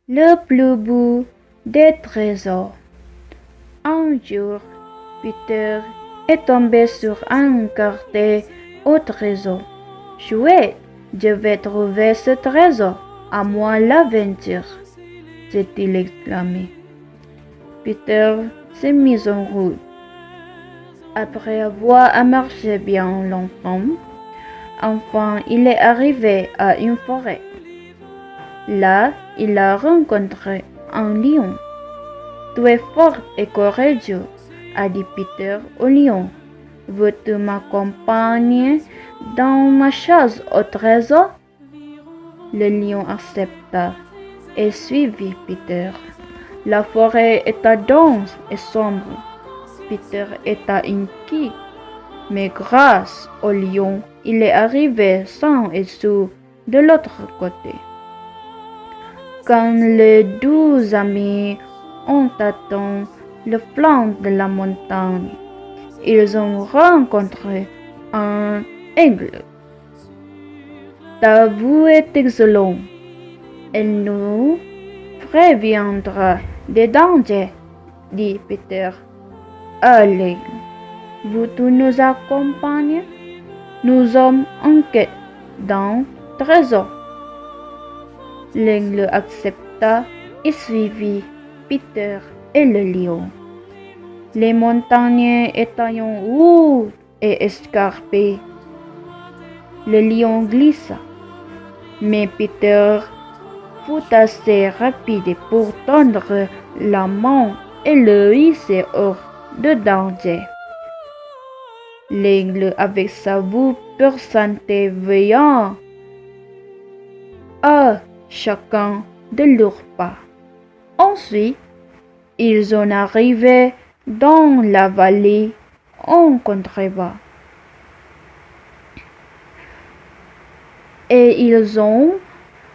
Le plus beau des trésors. Un jour, Peter est tombé sur un carnet au trésor. Chouette, je vais trouver ce trésor, à moi l'aventure, s'est-il exclamé. Peter s'est mis en route. Après avoir marché bien longtemps, enfin il est arrivé à une forêt. Là, il a rencontré un lion. Tu es fort et courageux, a dit Peter au lion. Veux-tu m'accompagner dans ma chasse au trésor? Le lion accepta et suivit Peter. La forêt était dense et sombre. Peter était inquiet, mais grâce au lion, il est arrivé sain et sauf de l'autre côté. Quand les deux amis ont atteint le flanc de la montagne, ils ont rencontré un aigle. Ta vue est excellente. Elle nous préviendra des dangers, dit Peter à l'aigle. Veux-tu nous accompagner? Nous sommes en quête d'un trésor. L'aigle accepta et suivit Peter et le lion. Les montagnes étaient hautes et escarpées. Le lion glissa, mais Peter fut assez rapide pour tendre la main et le hisser hors de danger. L'aigle, avec sa vue perçante, veillant à chacun de leurs pas. Ensuite, ils en arrivaient dans la vallée en contrebas. Et ils ont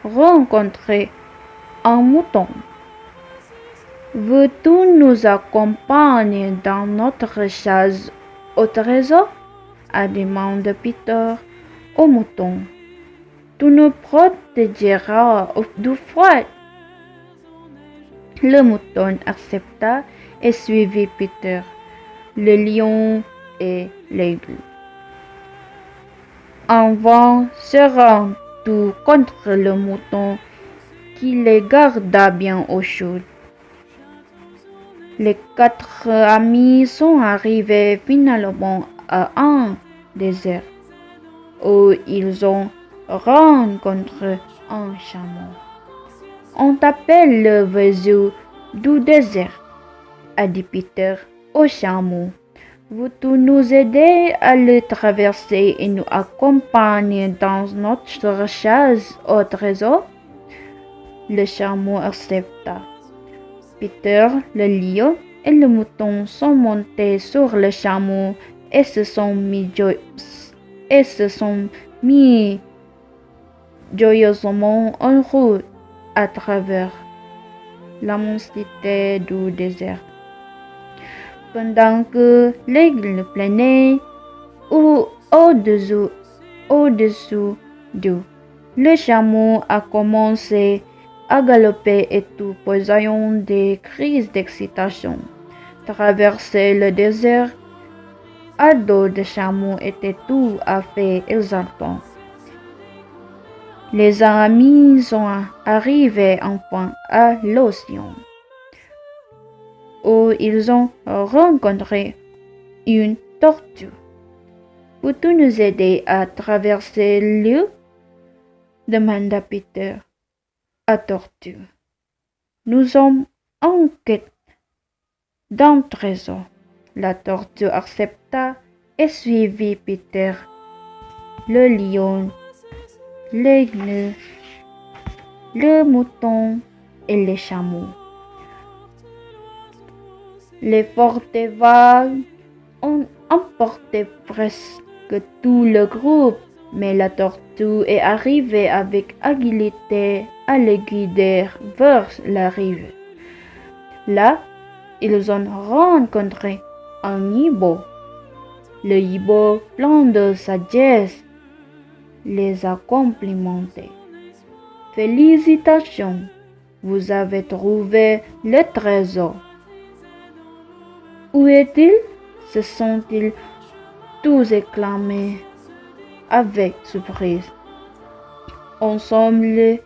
rencontré un mouton. Veux-tu nous accompagner dans notre chasse au trésor? A demandé Peter au mouton. Tu nous protégeras du froid. Le mouton accepta et suivit Peter, le lion et l'aigle. Un vent se rendit contre le mouton qui les garda bien au chaud. Les quatre amis sont arrivés finalement à un désert où ils ont rencontré un chameau. On t'appelle le Vésu du désert, a dit Peter au chameau. Veux-tu nous aider à le traverser et nous accompagner dans notre chasse au trésor? Le chameau accepta. Peter, le lion et le mouton sont montés sur le chameau et se sont mis joyeusement en route à travers l'immensité du désert. Pendant que l'aigle planait au-dessous d'eux, le chameau a commencé à galoper et tout posant des cris d'excitation. Traverser le désert à dos de chameau était tout à fait exaltant. Les amis sont arrivés enfin à l'océan, où ils ont rencontré une tortue. Peux-tu nous aider à traverser l'eau? Demanda Peter à tortue. Nous sommes en quête d'un trésor. La tortue accepta et suivit Peter, le lion, l'aigle, le mouton et le chameau. Les fortes vagues ont emporté presque tout le groupe, mais la tortue est arrivée avec agilité à les guider vers la rive. Là, ils ont rencontré un hibou. Le hibou, plein de sagesse, les a complimentés. Félicitations, vous avez trouvé le trésor. Où est-il? Se sont-ils tous exclamés avec surprise. Ensemble,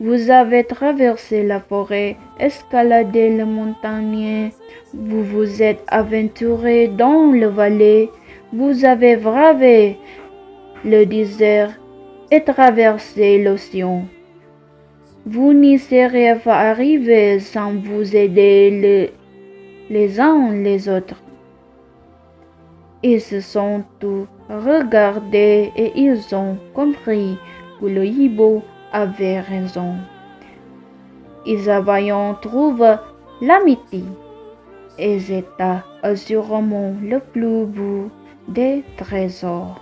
vous avez traversé la forêt, escaladé les montagnes, vous vous êtes aventuré dans le vallée, vous avez bravé le désert et traversé l'océan. Vous n'y seriez pas arrivés sans vous aider les uns les autres. Ils se sont tous regardés et ils ont compris que le hibou avait raison. Ils avaient trouvé l'amitié et c'était assurément le plus beau des trésors.